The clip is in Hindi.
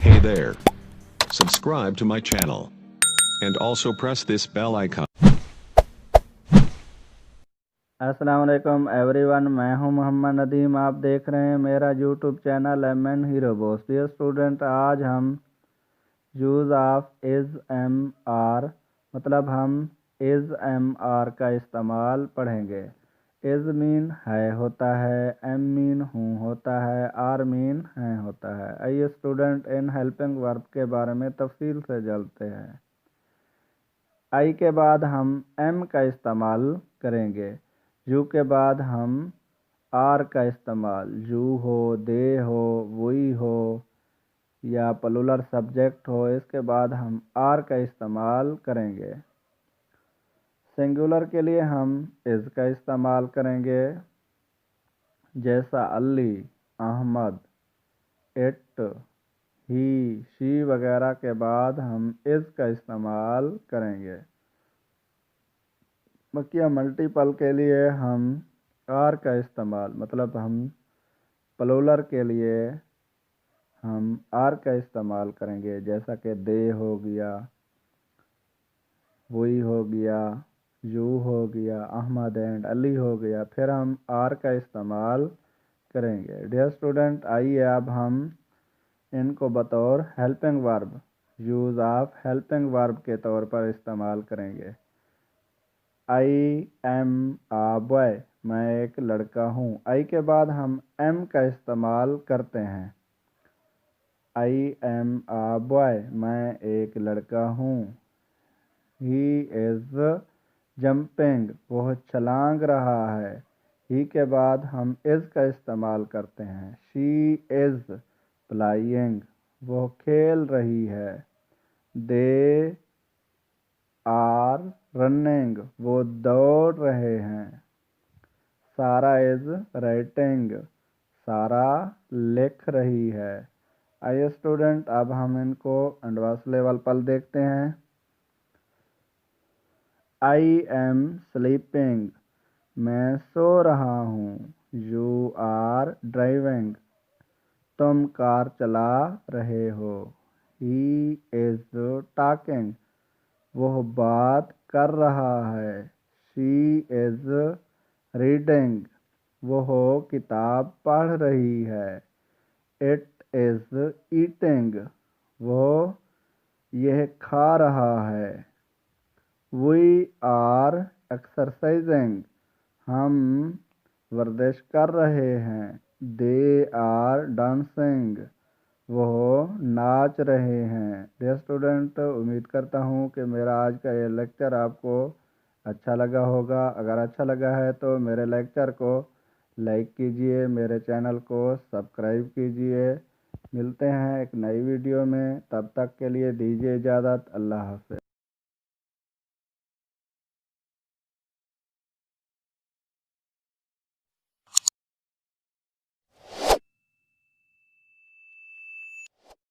Hey there. Subscribe to my channel. And also press this bell icon. अस्सलाम वालेकुम एवरीवन, मैं हूं मोहम्मद नदीम। आप देख रहे हैं मेरा YouTube channel M Hero Boss. Dear student, आज हम use of is am are मतलब हम इज़ एम आर का इस्तेमाल पढ़ेंगे। इज़ मीन है होता है, एम मीन हूँ होता है, आर मीन हैं होता है। आइए स्टूडेंट, इन हेल्पिंग वर्ब के बारे में तफसील से जानते हैं। आई के बाद हम एम का इस्तेमाल करेंगे। यू के बाद हम आर का इस्तेमाल, यू हो, दे हो, वही हो या प्लूरल सब्जेक्ट हो, इसके बाद हम आर का इस्तेमाल करेंगे। सिंगुलर के लिए हम इज़ का इस्तेमाल करेंगे, जैसा Ali, Ahmad, it, he, she वगैरह के बाद हम इज़ का इस्तेमाल करेंगे। बाकी मल्टीपल के लिए हम आर का इस्तेमाल मतलब हम प्लूरल के लिए हम आर का इस्तेमाल करेंगे, जैसा कि दे हो गया, वही हो गया, यू हो गया, अहमद एंड अली हो गया, फिर हम आर का इस्तेमाल करेंगे। डियर स्टूडेंट, आइए अब हम इनको बतौर helping verb, use of helping verb के तौर पर इस्तेमाल करेंगे। आई एम आ बॉय, मैं एक लड़का हूँ। आई के बाद हम एम का इस्तेमाल करते हैं। आई एम आ बॉय, मैं एक लड़का हूँ। ही इज़ जंपिंग, वह छलांग रहा है। ही के बाद हम इज़ का इस्तेमाल करते हैं। शी इज़ प्लाइंग, वह खेल रही है। दे आर रनिंग, वो दौड़ रहे हैं। सारा इज़ राइटिंग, सारा लिख रही है। आइए स्टूडेंट, अब हम इनको एडवांस लेवल पर देखते हैं। आई एम स्लीपिंग, मैं सो रहा हूँ। यू आर ड्राइविंग, तुम कार चला रहे हो। ही इज़ टॉकिंग, वह बात कर रहा है। शी इज़ रीडिंग, वह किताब पढ़ रही है। इट इज़ ईटिंग, वह यह खा रहा है। वी आर एक्सरसाइजिंग, हम वर्जिश कर रहे हैं। दे आर डांसिंग, वह नाच रहे हैं। डियर स्टूडेंट, उम्मीद करता हूँ कि मेरा आज का ये लेक्चर आपको अच्छा लगा होगा। अगर अच्छा लगा है तो मेरे लेक्चर को लाइक कीजिए, मेरे चैनल को सब्सक्राइब कीजिए। मिलते हैं एक नई वीडियो में, तब तक के लिए दीजिए इजाज़त। अल्लाह हाफ़िज़।